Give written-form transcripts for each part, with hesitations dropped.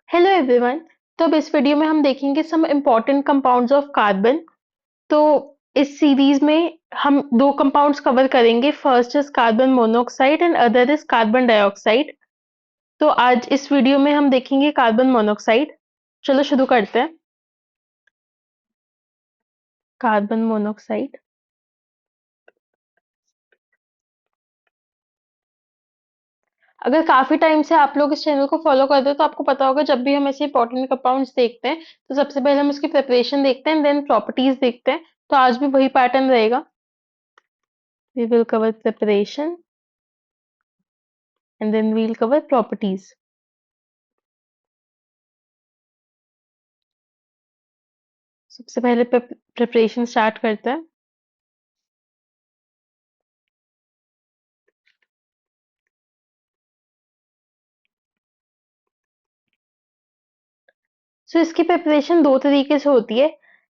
Hello everyone. तो अब इस वीडियो में हम देखेंगे some important compounds of carbon. तो इस सीरीज में हम दो कंपाउंड्स कवर करेंगे। First is carbon monoxide and other is carbon dioxide. तो आज इस वीडियो में हम देखेंगे कार्बन मोनोऑक्साइड। चलो शुरू करते हैं। Carbon monoxide. अगर काफी टाइम से आप लोग इस चैनल को फॉलो करते हो तो आपको पता होगा, जब भी हम ऐसे इंपॉर्टेंट कंपाउंड्स देखते हैं तो सबसे पहले हम उसकी प्रिपरेशन देखते हैं, देन प्रॉपर्टीज देखते हैं। तो आज भी वही पैटर्न रहेगा। We will cover preparation and then we'll cover properties. सबसे पहले प्रिपरेशन स्टार्ट करते हैं। सो इसकी प्रिपरेशन दो तरीके से होती है।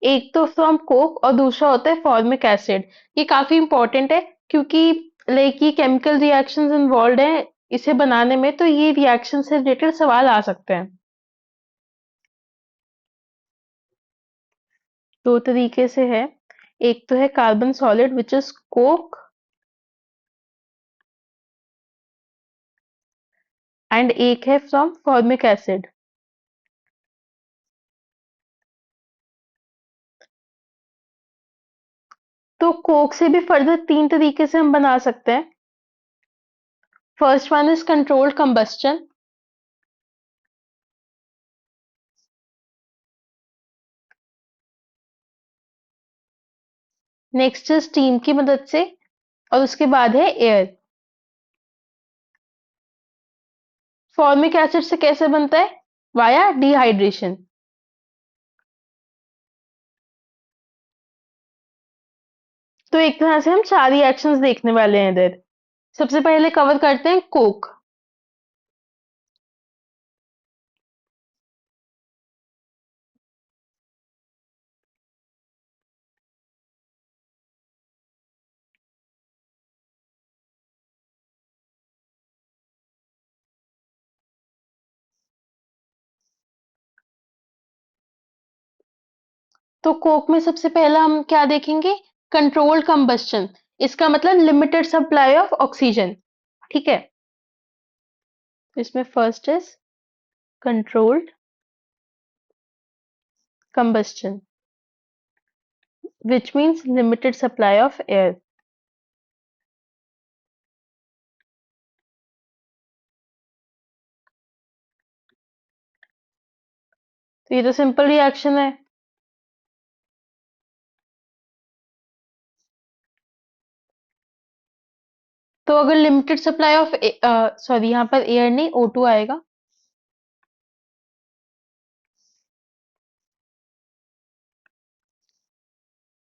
एक तो फ्रॉम कोक और दूसरा होता है फॉर्मिक एसिड। ये काफी इंपॉर्टेंट है क्योंकि लाइक ये केमिकल रिएक्शंस इन्वॉल्व हैं इसे बनाने में, तो ये रिएक्शन से रिलेटेड सवाल आ सकते हैं। दो तरीके से है। एक तो है carbon solid which is Coke and एक है फ्रॉम फॉर्मिक एसिड। तो कोक से भी फर्दर तीन तरीके से हम बना सकते हैं। First one is controlled combustion. Next steam की मदद से, और उसके बाद है एयर। फॉर्मिक एसिड से कैसे बनता है? Via dehydration. तो एक तरह से हम चार रिएक्शंस देखने वाले हैं इधर। सबसे पहले कवर करते हैं कोक। तो कोक में सबसे पहला हम क्या देखेंगे? Controlled combustion. इसका मतलब लिमिटेड सप्लाई ऑफ ऑक्सीजन। ठीक है। तो इसमें first is controlled combustion which means limited supply of air. तो ये तो सिंपल रिएक्शन है। तो अगर लिमिटेड सप्लाई ऑफ, सॉरी यहाँ पर एयर नहीं, O2 आएगा।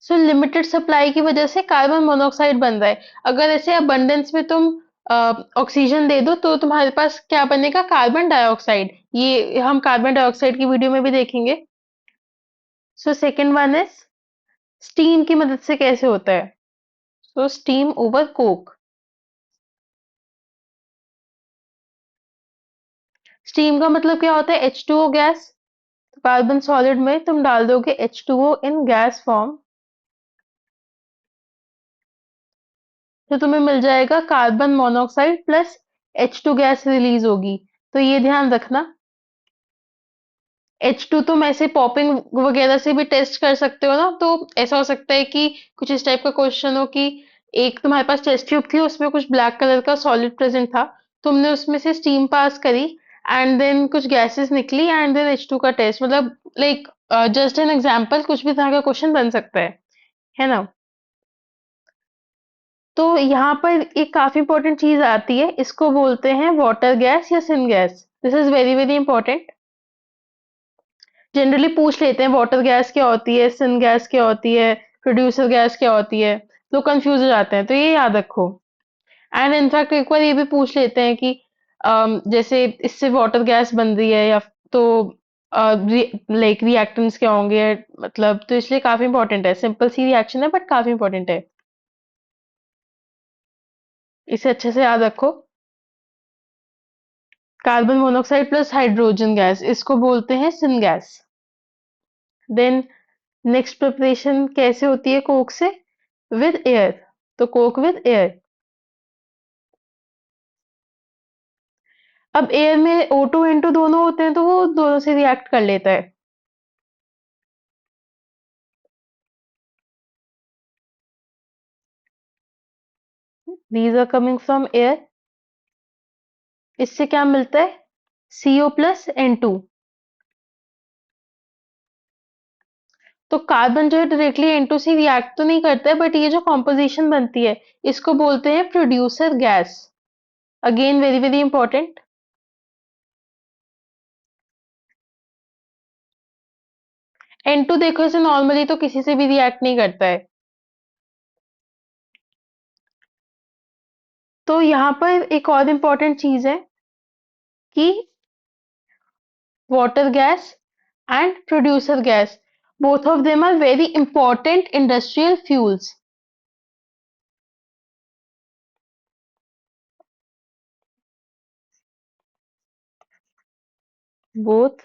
सो लिमिटेड सप्लाई की वजह से कार्बन मोनोऑक्साइड बन रहा है। अगर ऐसे अबंडेंस में तुम ऑक्सीजन दे दो तो तुम्हारे पास क्या बनेगा? Carbon dioxide. ये हम कार्बन डाइऑक्साइड की वीडियो में भी देखेंगे। So second one is steam की मदद से कैसे होता है। सो स्टीम ओवर कोक। स्टीम का मतलब क्या होता है? H2O gas. कार्बन सॉलिड में तुम डाल दोगे H2O इन गैस फॉर्म, तो तुम्हें मिल जाएगा carbon monoxide plus H2 gas release होगी। तो ये ध्यान रखना। H2 तुम ऐसे पॉपिंग वगैरह से भी टेस्ट कर सकते हो ना। तो ऐसा हो सकता है कि कुछ इस टाइप का क्वेश्चन हो कि एक तुम्हारे पास टेस्ट ट्यूब थी, उसमें कुछ ब्लैक कलर का सॉलिड प्रेजेंट था, तुमने उसमें से स्टीम पास करी एंड देन कुछ गैसेस निकली एंड देन H2 का टेस्ट, मतलब लाइक जस्ट एन एग्जांपल, कुछ भी तरह का क्वेश्चन बन सकता है ना। तो यहाँ पर एक काफी इंपॉर्टेंट चीज आती है, इसको बोलते हैं वाटर गैस या syn gas. This is very very important. Generally पूछ लेते हैं वाटर गैस क्या होती है, सिन गैस क्या होती है, प्रोड्यूसर गैस क्या होती है। तो कंफ्यूज हो जाते हैं, तो ये याद रखो। एंड इनफैक्ट एक बार ये भी पूछ लेते हैं कि जैसे इससे वाटर गैस बन रही है या तो लाइक रिएक्टेंट्स क्या होंगे, मतलब तो इसलिए काफी इंपॉर्टेंट है। सिंपल सी रिएक्शन है बट काफी इंपॉर्टेंट है। इसे अच्छे से याद रखो। Carbon monoxide plus hydrogen gas, इसको बोलते हैं सिनगैस। देन नेक्स्ट प्रिपरेशन कैसे होती है कोक से? With air. तो कोक विद एयर। अब एयर में O2 N2 दोनों होते हैं तो वो दोनों से रिएक्ट कर लेता है। These are coming from air. इससे क्या मिलता है? CO plus N2। तो कार्बन जो है डायरेक्टली N2 से रिएक्ट तो नहीं करता है, बट ये जो कॉम्पोजिशन बनती है इसको बोलते हैं producer gas. Again very very important. N2 देखो इसे नॉर्मली तो किसी से भी रिएक्ट नहीं करता है। तो यहाँ पर एक और इम्पोर्टेंट चीज है कि water gas and producer gas, both of them are very important industrial fuels. Both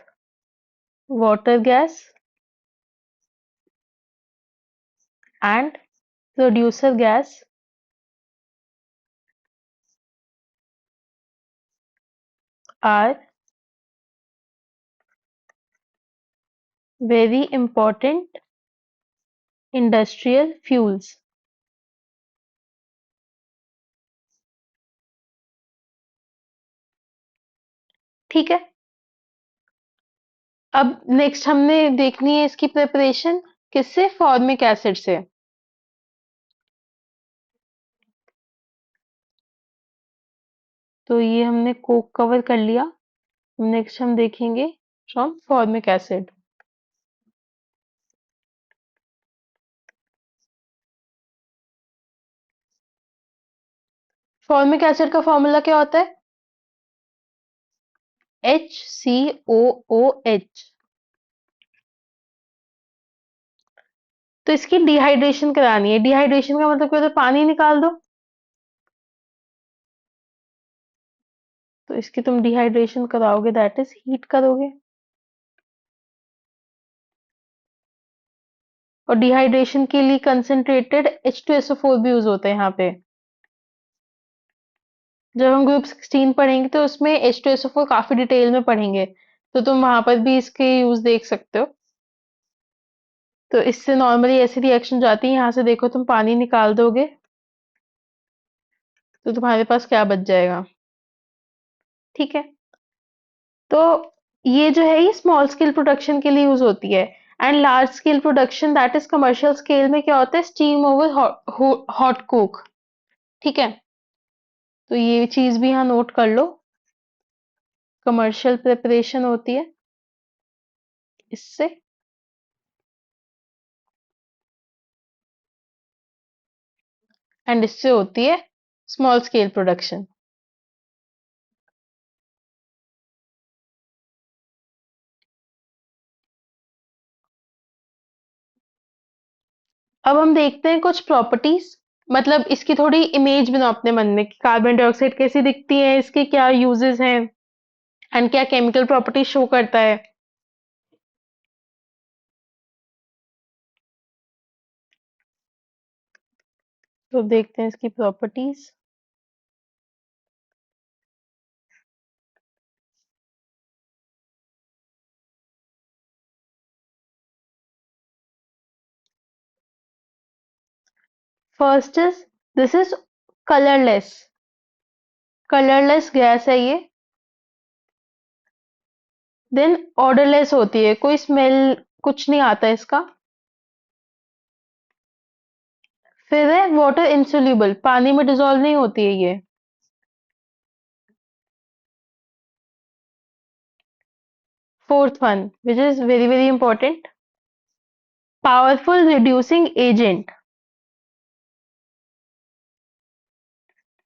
water gas and producer gas are very important industrial fuels. ठीक है। अब नेक्स्ट हमने देखनी है इसकी प्रिपरेशन किससे? फॉर्मिक एसिड से। तो ये हमने कोक कवर कर लिया। नेक्स्ट हम देखेंगे from formic acid. Formic acid का फॉर्मूला क्या होता है? HCOOH। तो इसकी डिहाइड्रेशन करानी है। डिहाइड्रेशन का मतलब क्या होता है? पानी निकाल दो। तो इसकी तुम डिहाइड्रेशन कराओगे, दैट इज हीट करोगे। और डिहाइड्रेशन के लिए कंसंट्रेटेड H2SO4 भी यूज होता है यहाँ पे। जब हम ग्रुप 16 पढ़ेंगे तो उसमें H2SO4 काफी डिटेल में पढ़ेंगे, तो तुम वहां पर भी इसके यूज देख सकते हो। तो इससे नॉर्मली ऐसी रिएक्शन जाती है, यहाँ से देखो तुम पानी निकाल दोगे तो तुम्हारे पास क्या बच जाएगा। ठीक है। तो ये जो है ये स्मॉल स्केल प्रोडक्शन के लिए यूज होती है। And large scale production that is commercial scale में क्या होता है? Steam over hot cook. ठीक है। तो ये चीज भी यहाँ नोट कर लो। कमर्शियल प्रिपरेशन होती है इससे। एंड इससे होती है स्मॉल स्केल प्रोडक्शन। अब हम देखते हैं कुछ प्रॉपर्टीज, मतलब इसकी थोड़ी इमेज बनाओ अपने मन में कि कार्बन डाइऑक्साइड कैसी दिखती है, इसके क्या यूजेस हैं एंड क्या केमिकल प्रॉपर्टीज शो करता है। तो देखते हैं इसकी properties. First is this is colourless. Colourless gas है ये। देन ऑर्डरलेस होती है, कोई स्मेल कुछ नहीं आता इसका। फिर है वाटर इंसोल्यूबल, पानी में डिसॉल्व नहीं होती है ये। Fourth one which is very very important, powerful reducing agent.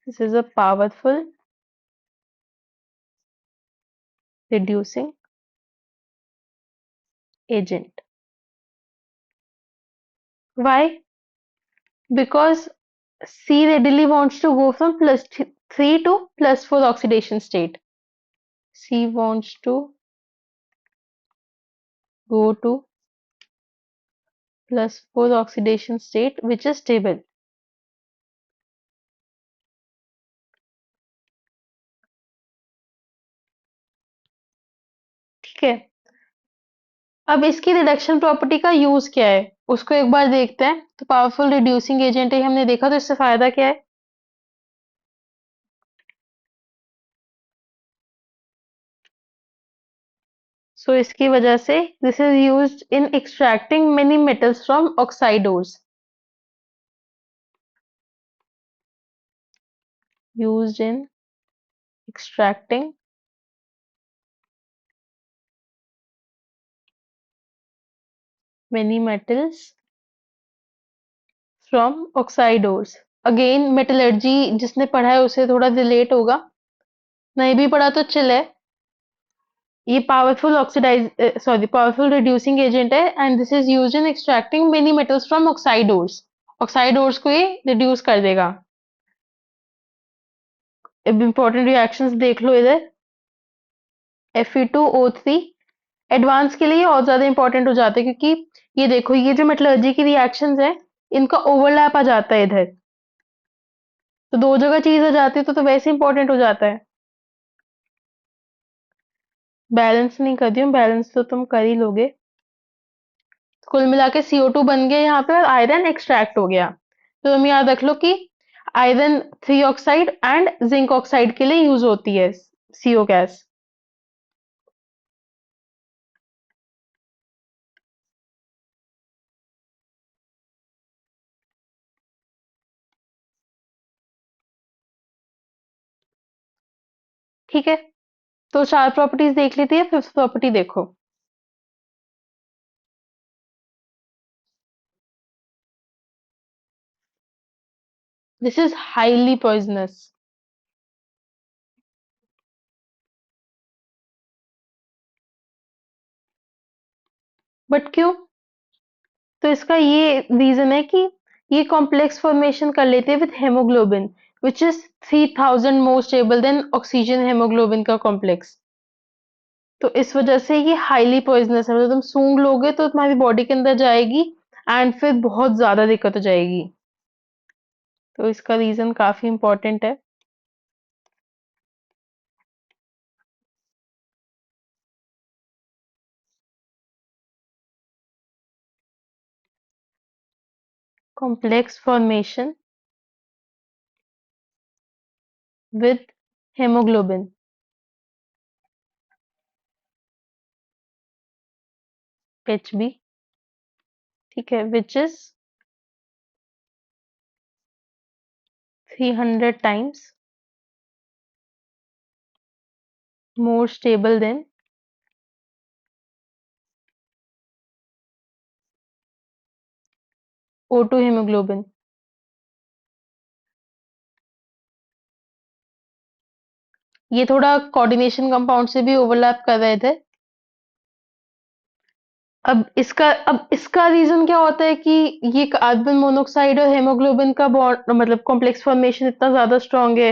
This is a powerful reducing agent. Why? Because C readily wants to go from +3 to +4 oxidation state. C wants to go to +4 oxidation state which is stable. ठीक है, अब इसकी reduction property का use क्या है उसको एक बार देखते हैं। तो पावरफुल रिड्यूसिंग एजेंट है हमने देखा, तो इससे फायदा क्या है? सो इसकी वजह से this is used in extracting many metals from oxide ores. Used in extracting many metals from oxide ores. Again metallurgy जिसने पढ़ा है उसे थोड़ा रिलेट होगा, नहीं भी पढ़ा तो चिल है। ये पावरफुल रिड्यूसिंग एजेंट है and this is used in extracting many metals from oxide ores. Oxide ores को ये रिड्यूस कर देगा। अब इंपॉर्टेंट रिएक्शंस देख लो इधर। Fe2O3 एडवांस के लिए और ज्यादा इंपॉर्टेंट हो जाते हैं, क्योंकि ये देखो ये जो मेटलर्जी की रिएक्शंस है इनका ओवरलैप आ जाता है इधर, तो दो जगह चीज आ जाती है तो वैसे इंपॉर्टेंट हो जाता है। बैलेंस नहीं कर रही हूँ, बैलेंस तो तुम कर ही लोगे। कुल मिला के CO2 बन गया यहाँ पे और आयरन एक्सट्रैक्ट हो गया। तो तुम याद रख लो कि iron 3 oxide and zinc oxide के लिए यूज होती है CO गैस। ठीक है, तो चार प्रॉपर्टीज देख लेती है, फिफ्थ प्रॉपर्टी देखो। This is highly poisonous. But क्यों? तो इसका ये रीजन है कि ये कॉम्प्लेक्स फॉर्मेशन कर लेते हैं with haemoglobin which is 3000 more stable then oxygen haemoglobin का कॉम्प्लेक्स। तो इस वजह से ये हाईली पॉइजनस है, मतलब तुम सूंघ लोगे तो तुम्हारी बॉडी के अंदर जाएगी एंड फिर बहुत ज्यादा दिक्कत हो जाएगी। तो इसका रीजन काफी इंपॉर्टेंट है। Complex formation with haemoglobin, HB, ठीक है, which is 300 times more stable then O2 haemoglobin. ये थोड़ा कोऑर्डिनेशन कंपाउंड से भी ओवरलैप कर रहे थे। अब इसका रीजन क्या होता है कि ये कार्बन मोनोऑक्साइड और हेमोग्लोबिन का बॉन्ड मतलब कॉम्प्लेक्स फॉर्मेशन इतना ज्यादा स्ट्रांग है।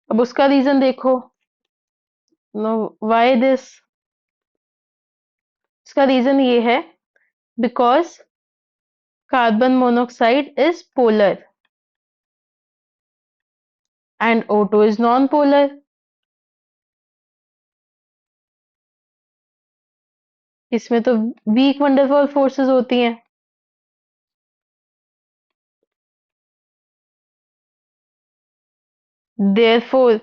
अब उसका रीजन देखो। No, why this? इसका रीजन ये है because carbon monoxide is polar and O2 is non polar. इसमें तो वीक वंडरफॉल फोर्सेस होती हैं। देयरफॉर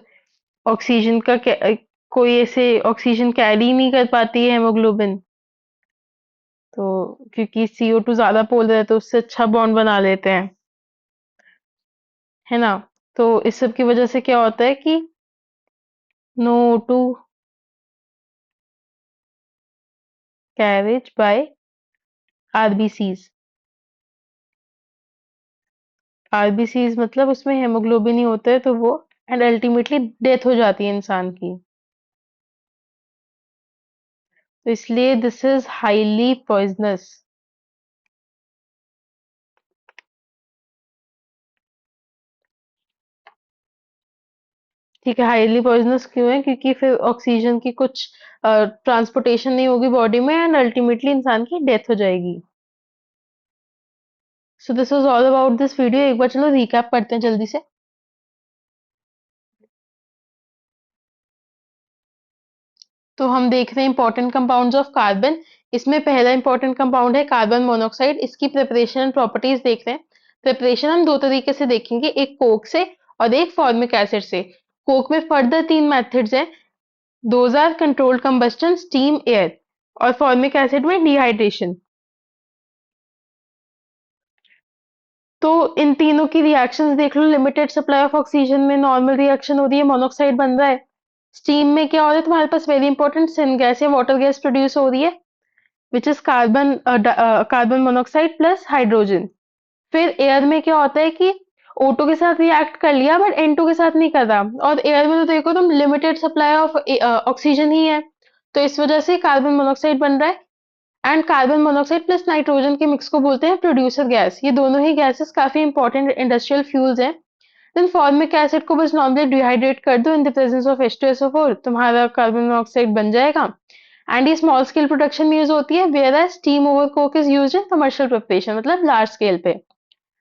ऑक्सीजन का कोई ऐसे ऑक्सीजन कैरी नहीं कर पाती है हेमोग्लोबिन। तो क्योंकि CO2 ज्यादा पोलर है तो उससे अच्छा बॉन्ड बना लेते हैं, है ना। तो इस सब की वजह से क्या होता है कि no O2 carriage by RBCs। RBCs मतलब उसमें हेमोग्लोबिन ही होता है, तो वो एंड अल्टीमेटली डेथ हो जाती है इंसान की। तो इसलिए दिस इज हाईली पॉइजनस। ठीक है, हाईली पॉइजनस क्यों है? क्योंकि फिर ऑक्सीजन की कुछ ट्रांसपोर्टेशन नहीं होगी बॉडी में एंड अल्टीमेटली इंसान की डेथ हो जाएगी। So this was all about this video. एक बार चलो रिकैप करते हैं जल्दी से। तो हम देख रहे हैं इंपॉर्टेंट कंपाउंड्स ऑफ कार्बन। इसमें पहला इंपॉर्टेंट कंपाउंड है कार्बन मोनोऑक्साइड। इसकी प्रिपरेशन एंड प्रॉपर्टीज देख रहे हैं। प्रिपरेशन हम दो तरीके से देखेंगे, एक कोक से और एक फॉर्मिक एसिड से। कोक में फर्दर तीन मेथड्स हैं। Those are controlled combustion, steam, air. और फॉर्मिक एसिड में डिहाइड्रेशन। तो इन तीनों की रिएक्शंस देख लो। लिमिटेड सप्लाई ऑफ ऑक्सीजन में नॉर्मल रिएक्शन हो रही है, मोनोऑक्साइड बन रहा है। स्टीम में क्या हो रहा है तुम्हारे पास? वेरी इंपॉर्टेंट सिन गैस या वाटर गैस प्रोड्यूस हो रही है, which is carbon monoxide plus hydrogen. फिर एयर में क्या होता है कि O2 के साथ रिएक्ट कर लिया बट N2 के साथ नहीं कर रहा। और एयर में तो देखो तुम लिमिटेड सप्लाई ऑफ ऑक्सीजन ही है, तो इस वजह से कार्बन मोनोऑक्साइड बन रहा है। And carbon monoxide plus nitrogen के मिक्स को बोलते हैं प्रोड्यूसर गैस। ये दोनों ही गैसेस काफी इंपॉर्टेंट इंडस्ट्रियल फ्यूल्स हैं। देन फॉर्मिक एसिड को बस नॉर्मली डिहाइड्रेट कर दो in the presence of H2SO4, तुम्हारा कार्बन मोनोऑक्साइड बन जाएगा। एंड ये स्मॉल स्केल प्रोडक्शन में यूज होती है, whereas steam over coke is use in commercial preparation, मतलब लार्ज स्केल पे।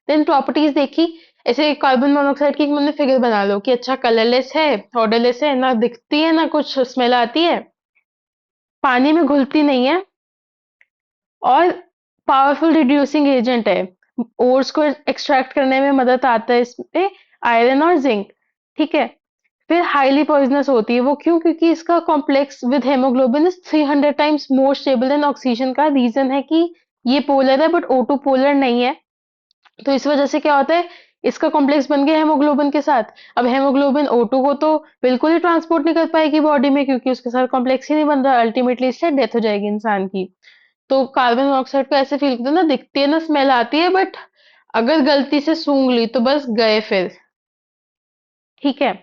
देन प्रॉपर्टीज देखी। ऐसे कार्बन मोनोऑक्साइड की मैंने फिगर बना लो कि अच्छा कलरलेस है, ऑर्डरलेस है, ना दिखती है ना कुछ स्मेल आती है, पानी में घुलती नहीं है, और पावरफुल रिड्यूसिंग एजेंट है। ओर्स को एक्सट्रैक्ट करने में मदद आता है इसमें आयरन और जिंक। ठीक है। फिर हाईली पॉइजनस होती है। वो क्यों? क्योंकि इसका complex with haemoglobin is 300 times more stable then oxygen. का रीजन है कि ये पोलर है बट O2 पोलर नहीं है। तो इस वजह से क्या होता है, इसका कॉम्प्लेक्स बन गया हेमोग्लोबिन के साथ। अब हेमोग्लोबिन O2 को तो बिल्कुल ही ट्रांसपोर्ट नहीं कर पाएगी बॉडी में, क्योंकि उसके साथ कॉम्प्लेक्स ही नहीं बन रहा। अल्टीमेटली इससे डेथ हो जाएगी इंसान की। तो कार्बन मोनोऑक्साइड को ऐसे फील करते हो ना, दिखती है ना, स्मेल आती है, बट अगर गलती से सूंघ ली तो बस गए फिर। ठीक है।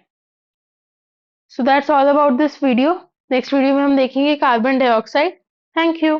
So that's all about this video. Next video में हम देखेंगे कार्बन डाइऑक्साइड। Thank you.